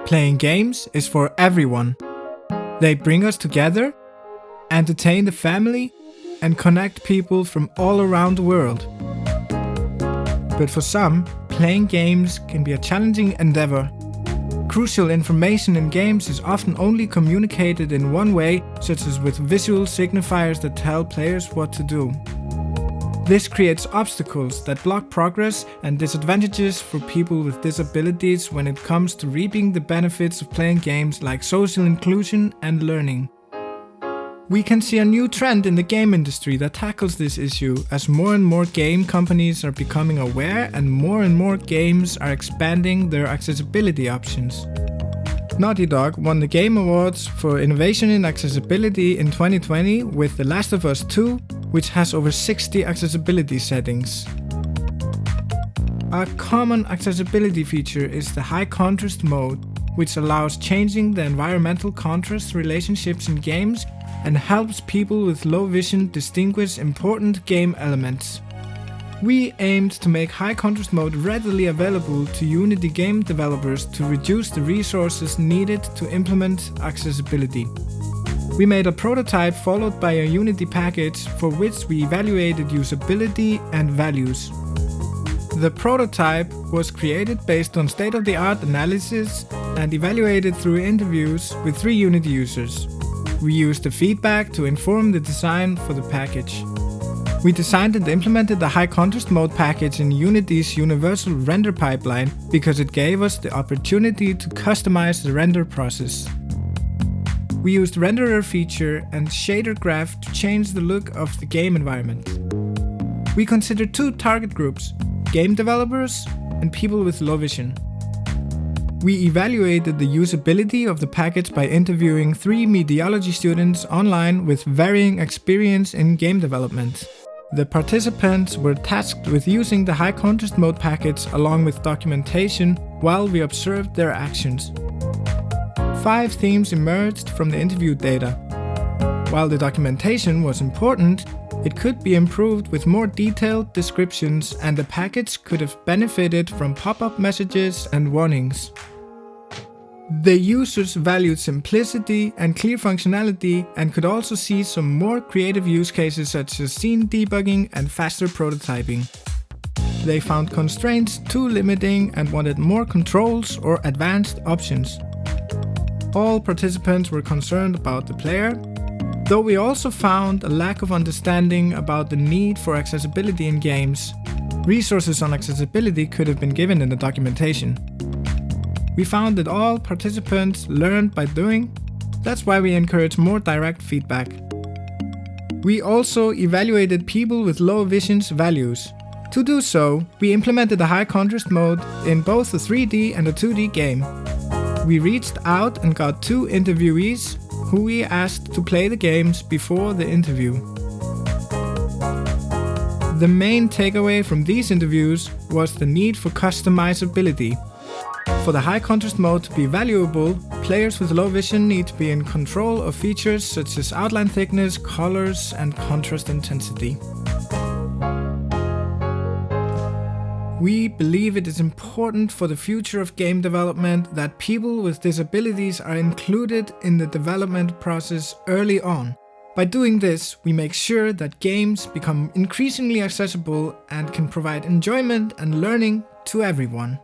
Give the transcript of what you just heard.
Playing games is for everyone. They bring us together, entertain the family, and connect people from all around the world. But for some, playing games can be a challenging endeavor. Crucial information in games is often only communicated in one way, such as with visual signifiers that tell players what to do. This creates obstacles that block progress and disadvantages for people with disabilities when it comes to reaping the benefits of playing games like social inclusion and learning. We can see a new trend in the game industry that tackles this issue as more and more game companies are becoming aware and more games are expanding their accessibility options. Naughty Dog won the Game Awards for Innovation in Accessibility in 2020 with The Last of Us 2, which has over 60 accessibility settings. A common accessibility feature is the high contrast mode, which allows changing the environmental contrast relationships in games and helps people with low vision distinguish important game elements. We aimed to make high contrast mode readily available to Unity game developers to reduce the resources needed to implement accessibility. We made a prototype followed by a Unity package for which we evaluated usability and values. The prototype was created based on state-of-the-art analysis and evaluated through interviews with 3 Unity users. We used the feedback to inform the design for the package. We designed and implemented the high contrast mode package in Unity's universal render pipeline because it gave us the opportunity to customize the render process. We used renderer feature and shader graph to change the look of the game environment. We considered 2 target groups, game developers and people with low vision. We evaluated the usability of the package by interviewing 3 Medialogy students online with varying experience in game development. The participants were tasked with using the high contrast mode package along with documentation while we observed their actions. 5 themes emerged from the interviewed data. While the documentation was important, it could be improved with more detailed descriptions and the package could have benefited from pop-up messages and warnings. The users valued simplicity and clear functionality and could also see some more creative use cases such as scene debugging and faster prototyping. They found constraints too limiting and wanted more controls or advanced options. All participants were concerned about the player, though we also found a lack of understanding about the need for accessibility in games. Resources on accessibility could have been given in the documentation. We found that all participants learned by doing. That's why we encourage more direct feedback. We also evaluated people with low vision's values. To do so, we implemented a high contrast mode in both the 3D and the 2D game. We reached out and got 2 interviewees who we asked to play the games before the interview. The main takeaway from these interviews was the need for customizability. For the high contrast mode to be valuable, players with low vision need to be in control of features such as outline thickness, colors, and contrast intensity. We believe it is important for the future of game development that people with disabilities are included in the development process early on. By doing this, we make sure that games become increasingly accessible and can provide enjoyment and learning to everyone.